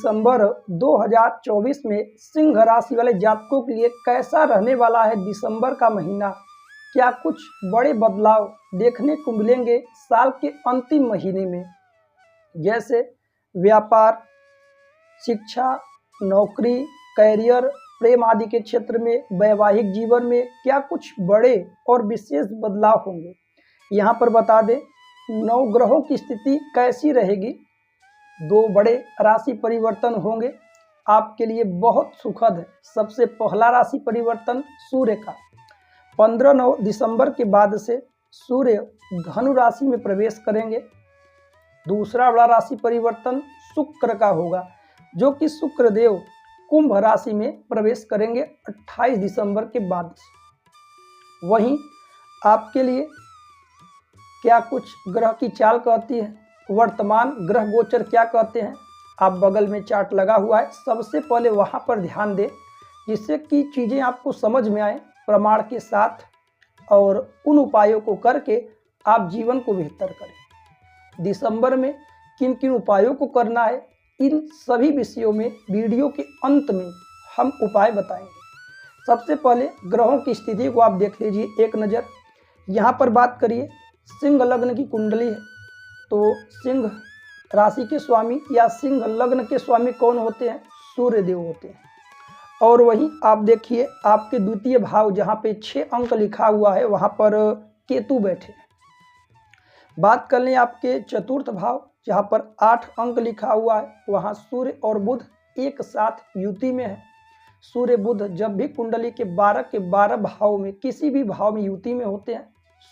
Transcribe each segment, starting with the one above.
दिसंबर 2024 में सिंह राशि वाले जातकों के लिए कैसा रहने वाला है दिसंबर का महीना। क्या कुछ बड़े बदलाव देखने को मिलेंगे साल के अंतिम महीने में, जैसे व्यापार, शिक्षा, नौकरी, कैरियर, प्रेम आदि के क्षेत्र में, वैवाहिक जीवन में क्या कुछ बड़े और विशेष बदलाव होंगे। यहाँ पर बता दें नवग्रहों की स्थिति कैसी रहेगी। 2 बड़े राशि परिवर्तन होंगे आपके लिए, बहुत सुखद है। सबसे पहला राशि परिवर्तन सूर्य का 15 दिसंबर के बाद से सूर्य धनु राशि में प्रवेश करेंगे। दूसरा बड़ा राशि परिवर्तन शुक्र का होगा, जो कि शुक्र देव कुंभ राशि में प्रवेश करेंगे 28 दिसंबर के बाद से। वहीं आपके लिए क्या कुछ ग्रह की चाल कहती है, वर्तमान ग्रह गोचर क्या कहते हैं, आप बगल में चार्ट लगा हुआ है, सबसे पहले वहां पर ध्यान दें जिससे कि चीज़ें आपको समझ में आए प्रमाण के साथ, और उन उपायों को करके आप जीवन को बेहतर करें। दिसंबर में किन किन उपायों को करना है, इन सभी विषयों में वीडियो के अंत में हम उपाय बताएंगे। सबसे पहले ग्रहों की स्थिति को आप देख लीजिए एक नज़र। यहाँ पर बात करिए, सिंह लग्न की कुंडली है, तो सिंह राशि के स्वामी या सिंह लग्न के स्वामी कौन होते हैं, सूर्य देव होते हैं। और वहीं आप देखिए आपके द्वितीय भाव जहाँ पे 6 अंक लिखा हुआ है वहाँ पर केतु बैठे हैं। बात कर लें आपके चतुर्थ भाव जहाँ पर 8 अंक लिखा हुआ है, वहाँ सूर्य और बुध एक साथ युति में है। सूर्य बुध जब भी कुंडली के 12 भाव में किसी भी भाव में युति में होते हैं,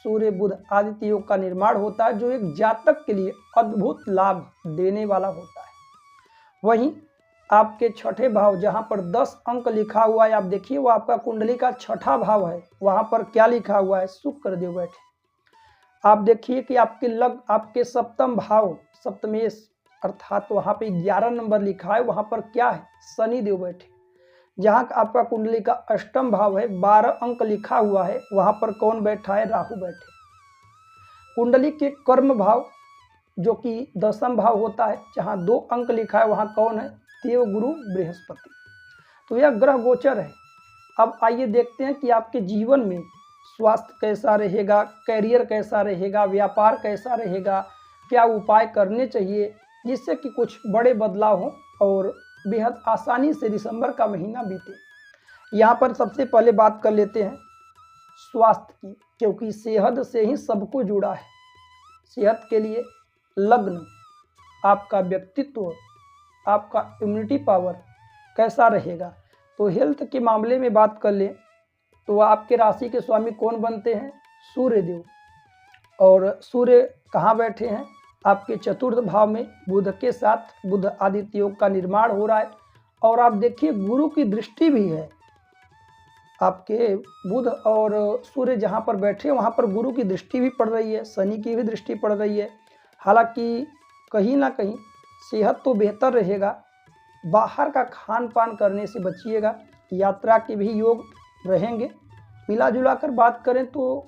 सूर्य बुध आदित्य योग का निर्माण होता है, जो एक जातक के लिए अद्भुत लाभ देने वाला होता है। वहीं आपके छठे भाव जहां पर 10 अंक लिखा हुआ है, आप देखिए वो आपका कुंडली का छठा भाव है, वहां पर क्या लिखा हुआ है, शुक्र देव बैठे। आप देखिए कि आपके सप्तम भाव सप्तमेश अर्थात वहां पे 11 नंबर लिखा है, वहां पर क्या है, शनि देव बैठे। जहाँ आपका कुंडली का अष्टम भाव है, 12 अंक लिखा हुआ है, वहाँ पर कौन बैठा है, राहु बैठे। कुंडली के कर्म भाव जो कि 10वां भाव होता है, जहाँ 2 अंक लिखा है, वहाँ कौन है, देव गुरु बृहस्पति। तो यह ग्रह गोचर है। अब आइए देखते हैं कि आपके जीवन में स्वास्थ्य कैसा रहेगा, कैरियर कैसा रहेगा, व्यापार कैसा रहेगा, क्या उपाय करने चाहिए जिससे कि कुछ बड़े बदलाव हों और बेहद आसानी से दिसंबर का महीना बीते। यहाँ पर सबसे पहले बात कर लेते हैं स्वास्थ्य की, क्योंकि सेहत से ही सब कुछ जुड़ा है। सेहत के लिए लग्न, आपका व्यक्तित्व, आपका इम्यूनिटी पावर कैसा रहेगा। तो हेल्थ के मामले में बात कर लें तो आपके राशि के स्वामी कौन बनते हैं, सूर्य देव। और सूर्य कहाँ बैठे हैं, आपके चतुर्थ भाव में बुध के साथ बुध आदित्य योग का निर्माण हो रहा है। और आप देखिए गुरु की दृष्टि भी है, आपके बुध और सूर्य जहाँ पर बैठे वहाँ पर गुरु की दृष्टि भी पड़ रही है, शनि की भी दृष्टि पड़ रही है। हालांकि कहीं ना कहीं सेहत तो बेहतर रहेगा, बाहर का खान पान करने से बचिएगा, यात्रा के भी योग रहेंगे। मिला जुला कर बात करें तो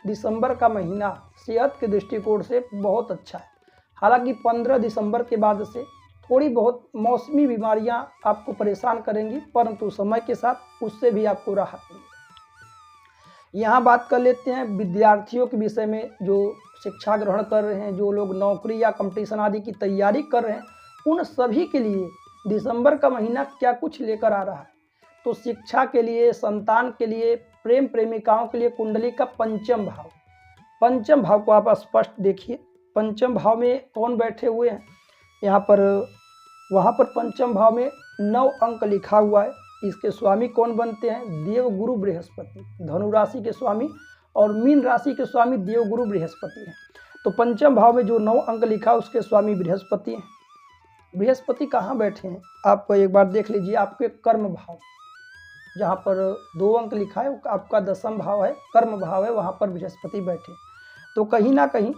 दिसंबर का महीना सेहत के दृष्टिकोण से बहुत अच्छा है। हालांकि 15 दिसंबर के बाद से थोड़ी बहुत मौसमी बीमारियां आपको परेशान करेंगी, परंतु समय के साथ उससे भी आपको राहत मिलेगी। यहाँ बात कर लेते हैं विद्यार्थियों के विषय में, जो शिक्षा ग्रहण कर रहे हैं, जो लोग नौकरी या कंपटीशन आदि की तैयारी कर रहे हैं, उन सभी के लिए दिसंबर का महीना क्या कुछ लेकर आ रहा है। तो शिक्षा के लिए, संतान के लिए, प्रेम प्रेमिकाओं के लिए कुंडली का पंचम भाव को आप स्पष्ट देखिए। पंचम भाव में कौन बैठे हुए हैं, यहाँ पर वहाँ पर पंचम भाव में 9 अंक लिखा हुआ है। इसके स्वामी कौन बनते हैं, देव गुरु बृहस्पति। धनु राशि के स्वामी और मीन राशि के स्वामी देव गुरु बृहस्पति हैं। तो पंचम भाव में जो 9 अंक लिखा उसके स्वामी बृहस्पति हैं। बृहस्पति कहाँ बैठे हैं, आप एक बार देख लीजिए, आपके कर्म भाव जहाँ पर 2 अंक लिखा है आपका 10वां भाव है, कर्म भाव है, वहाँ पर बृहस्पति बैठे। तो कहीं ना कहीं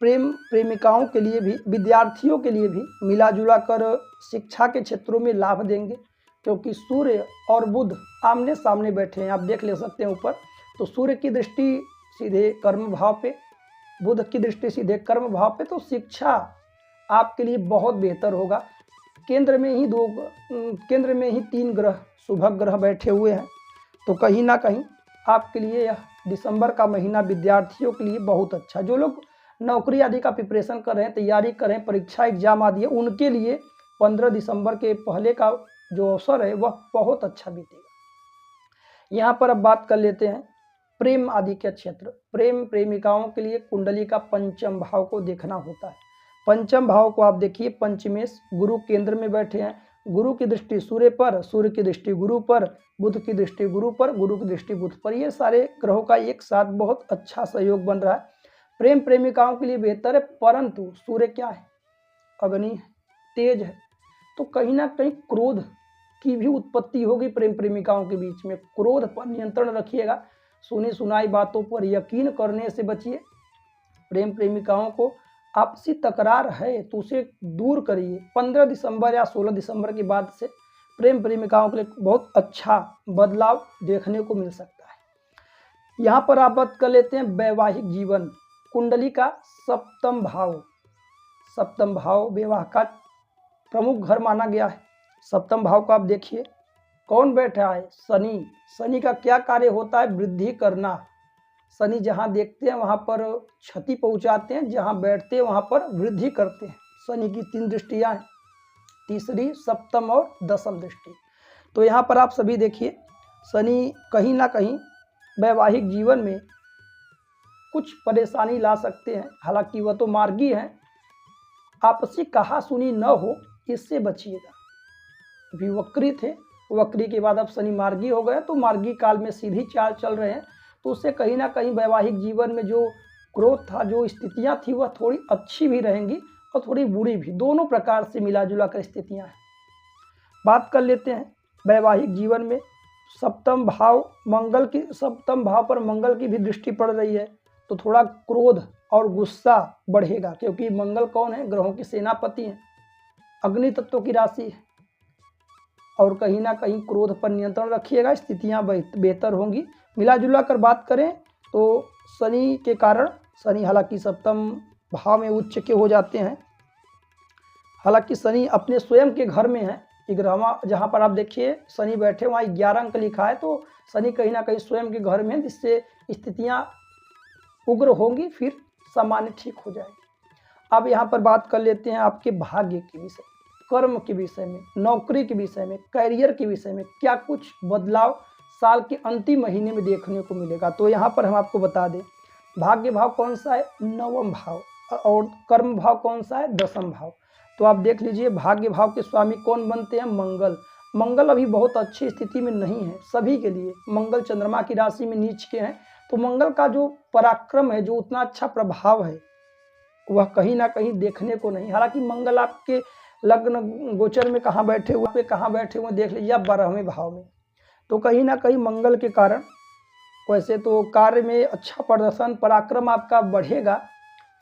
प्रेम प्रेमिकाओं के लिए भी, विद्यार्थियों के लिए भी मिला जुला कर शिक्षा के क्षेत्रों में लाभ देंगे, क्योंकि सूर्य और बुध आमने सामने बैठे हैं। आप देख ले सकते हैं ऊपर, तो सूर्य की दृष्टि सीधे कर्म भाव पे, बुध की दृष्टि सीधे कर्म भाव पे, तो शिक्षा आपके लिए बहुत बेहतर होगा। केंद्र में ही केंद्र में ही 3 ग्रह शुभ ग्रह बैठे हुए हैं। तो कहीं ना कहीं आपके लिए यह दिसंबर का महीना विद्यार्थियों के लिए बहुत अच्छा, जो लोग नौकरी आदि का प्रिपरेशन कर रहे हैं, तैयारी कर रहे हैं, परीक्षा एग्जाम आदि है, उनके लिए 15 दिसंबर के पहले का जो अवसर है वह बहुत अच्छा बीतेगा। यहाँ पर अब बात कर लेते हैं प्रेम आदि के क्षेत्र। प्रेम प्रेमिकाओं के लिए कुंडली का पंचम भाव को देखना होता है। पंचम भाव को आप देखिए, पंचमेश गुरु केंद्र में बैठे हैं। गुरु की दृष्टि सूर्य पर, सूर्य की दृष्टि गुरु पर, बुध की दृष्टि गुरु पर, गुरु की दृष्टि बुध पर। ये सारे ग्रहों का एक साथ बहुत अच्छा सहयोग बन रहा है। प्रेम प्रेमिकाओं के लिए बेहतर है, परंतु सूर्य क्या है? अग्नि है, तेज है, तो कहीं ना कहीं क्रोध की भी उत्पत्ति होगी प्रेम प्रेमिकाओं के बीच में। क्रोध पर नियंत्रण रखिएगा, सुनी सुनाई बातों पर यकीन करने से बचिए। प्रेम प्रेमिकाओं को आपसी तकरार है तो उसे दूर करिए। 15 दिसंबर या 16 दिसंबर के बाद से प्रेम प्रेमिकाओं के लिए बहुत अच्छा बदलाव देखने को मिल सकता है। यहाँ पर आप बात कर लेते हैं वैवाहिक जीवन। कुंडली का सप्तम भाव, सप्तम भाव विवाह का प्रमुख घर माना गया है। सप्तम भाव को आप देखिए, कौन बैठा है? शनि। शनि का क्या कार्य होता है? वृद्धि करना। शनि जहाँ देखते हैं वहाँ पर क्षति पहुँचाते हैं, जहाँ बैठते हैं वहाँ पर वृद्धि करते हैं। शनि की 3 दृष्टियाँ हैं, तीसरी, सप्तम और दसम दृष्टि। तो यहाँ पर आप सभी देखिए, शनि कहीं ना कहीं वैवाहिक जीवन में कुछ परेशानी ला सकते हैं। हालांकि वह तो मार्गी हैं, आपसी कहासुनी न हो इससे बचिएगा। अभी वक्री थे, वक्री के बाद अब शनि मार्गी हो गए, तो मार्गी काल में सीधी चाल चल रहे हैं, तो उससे कहीं ना कहीं वैवाहिक जीवन में जो ग्रोथ था, जो स्थितियां थी, वह थोड़ी अच्छी भी रहेंगी और थोड़ी बुरी भी, दोनों प्रकार से मिला जुला कर स्थितियां हैं। बात कर लेते हैं वैवाहिक जीवन में सप्तम भाव मंगल की, सप्तम भाव पर मंगल की भी दृष्टि पड़ रही है, तो थोड़ा क्रोध और गुस्सा बढ़ेगा, क्योंकि मंगल कौन है? ग्रहों के सेनापति हैं, अग्नि तत्व की राशि है। और कहीं ना कहीं क्रोध पर नियंत्रण रखिएगा, स्थितियां बेहतर होंगी। मिला जुला कर बात करें तो शनि के कारण, शनि हालांकि सप्तम भाव में उच्च के हो जाते हैं, हालांकि शनि अपने स्वयं के घर में है। 11वां जहाँ पर आप देखिए शनि बैठे, वहाँ 11 अंक लिखा है, तो शनि कहीं ना कहीं स्वयं के घर में, जिससे स्थितियां उग्र होंगी, फिर सामान्य ठीक हो जाएगी। अब यहाँ पर बात कर लेते हैं आपके भाग्य के विषय, कर्म के विषय में, नौकरी के विषय में, करियर के विषय में क्या कुछ बदलाव साल के अंतिम महीने में देखने को मिलेगा। तो यहाँ पर हम आपको बता दें, भाग्य भाव कौन सा है? 9वां भाव। और कर्म भाव कौन सा है? 10वां भाव। तो आप देख लीजिए, भाग्य भाव के स्वामी कौन बनते हैं? मंगल। मंगल अभी बहुत अच्छी स्थिति में नहीं है सभी के लिए। मंगल चंद्रमा की राशि में नीच के हैं, तो मंगल का जो पराक्रम है, जो उतना अच्छा प्रभाव है, वह कहीं ना कहीं देखने को नहीं। हालांकि मंगल आपके लग्न गोचर में कहाँ बैठे हुए देख लीजिए आप, 12वें भाव में। तो कहीं ना कहीं मंगल के कारण वैसे तो कार्य में अच्छा प्रदर्शन, पराक्रम आपका बढ़ेगा,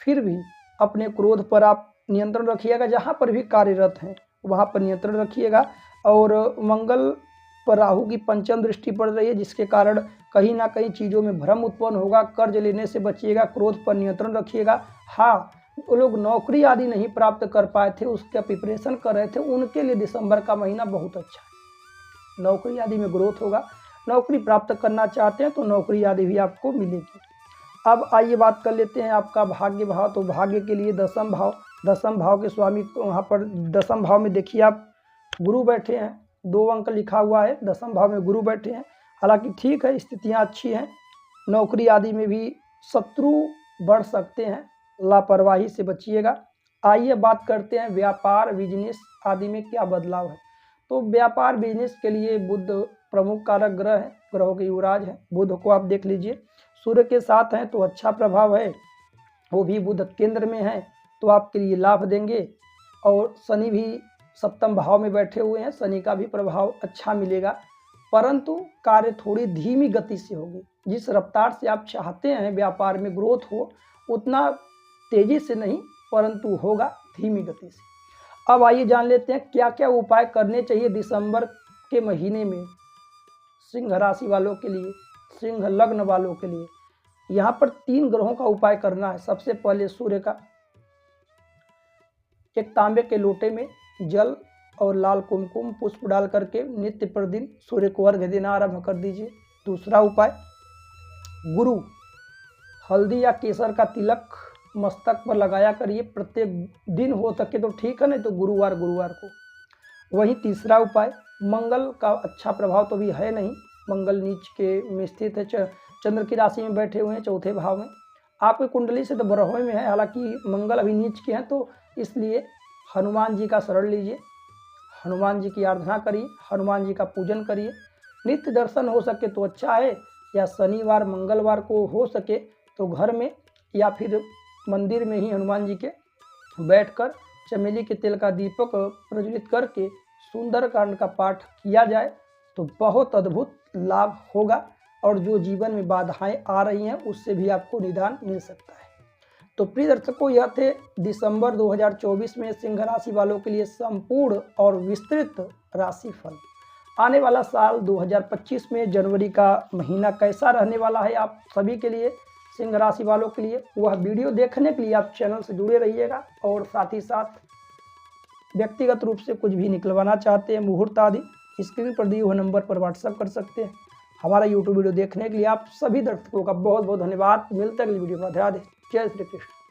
फिर भी अपने क्रोध पर आप नियंत्रण रखिएगा। जहाँ पर भी कार्यरत हैं वहाँ पर नियंत्रण रखिएगा। और मंगल पर राहु की पंचम दृष्टि पड़ रही है, जिसके कारण कहीं ना कहीं चीज़ों में भ्रम उत्पन्न होगा। कर्ज लेने से बचिएगा, क्रोध पर नियंत्रण रखिएगा। हाँ, वो लोग नौकरी आदि नहीं प्राप्त कर पाए थे, उसका प्रिपरेशन कर रहे थे, उनके लिए दिसंबर का महीना बहुत अच्छा है। नौकरी आदि में ग्रोथ होगा। नौकरी प्राप्त करना चाहते हैं तो नौकरी आदि भी आपको मिलेगी। अब आइए बात कर लेते हैं आपका भाग्य भाव। तो भाग्य के लिए 10वां भाव, 10वां भाव के स्वामी वहाँ पर 10वां भाव में देखिए आप गुरु बैठे हैं, 2 अंक लिखा हुआ है, 10वां भाव में गुरु बैठे हैं। हालांकि ठीक है, स्थितियाँ अच्छी हैं। नौकरी आदि में भी शत्रु बढ़ सकते हैं, लापरवाही से बचिएगा। आइए बात करते हैं व्यापार बिजनेस आदि में क्या बदलाव है। तो व्यापार बिजनेस के लिए बुध प्रमुख कारक ग्रह है, ग्रहों के युवराज है। बुध को आप देख लीजिए, सूर्य के साथ हैं तो अच्छा प्रभाव है, वो भी बुध केंद्र में है, तो आपके लिए लाभ देंगे। और शनि भी 7वें भाव में बैठे हुए हैं, शनि का भी प्रभाव अच्छा मिलेगा, परंतु कार्य थोड़ी धीमी गति से होगी। जिस रफ्तार से आप चाहते हैं व्यापार में ग्रोथ हो, उतना तेजी से नहीं, परंतु होगा धीमी गति से। अब आइए जान लेते हैं क्या क्या उपाय करने चाहिए दिसंबर के महीने में सिंह राशि वालों के लिए, सिंह लग्न वालों के लिए। यहाँ पर 3 ग्रहों का उपाय करना है। सबसे पहले सूर्य का, एक तांबे के लोटे में जल और लाल कुमकुम पुष्प डाल करके नित्य प्रतिदिन सूर्य को अर्घ्य देना आरंभ कर दीजिए। दूसरा उपाय, गुरु हल्दी या केसर का तिलक मस्तक पर लगाया करिए, प्रत्येक दिन हो सके तो ठीक है, नहीं तो गुरुवार को। वहीं तीसरा उपाय, मंगल का अच्छा प्रभाव तो भी है नहीं, मंगल नीच के में स्थित है, चंद्र की राशि में बैठे हुए हैं चौथे भाव में, आपकी कुंडली से तो बरहवें में है, हालांकि मंगल अभी नीच के हैं, तो इसलिए हनुमान जी का शरण लीजिए, हनुमान जी की आराधना करिए, हनुमान जी का पूजन करिए। नित्य दर्शन हो सके तो अच्छा है, या शनिवार मंगलवार को हो सके तो घर में या फिर मंदिर में ही हनुमान जी के बैठकर चमेली के तेल का दीपक प्रज्वलित करके सुंदरकांड का पाठ किया जाए तो बहुत अद्भुत लाभ होगा, और जो जीवन में बाधाएं आ रही हैं उससे भी आपको निदान मिल सकता है। तो प्रिय दर्शकों, यह थे दिसंबर 2024 में सिंह राशि वालों के लिए संपूर्ण और विस्तृत राशिफल। आने वाला साल 2025 में जनवरी का महीना कैसा रहने वाला है आप सभी के लिए, सिंह राशि वालों के लिए, वह वीडियो देखने के लिए आप चैनल से जुड़े रहिएगा। और साथ ही साथ व्यक्तिगत रूप से कुछ भी निकलवाना चाहते हैं, मुहूर्त आदि, स्क्रीन पर दिए हुए नंबर पर व्हाट्सएप कर सकते हैं। हमारा यूट्यूब वीडियो देखने के लिए आप सभी दर्शकों का बहुत बहुत धन्यवाद। मिलते हैं अगली वीडियो में। राधे, जय श्री कृष्ण।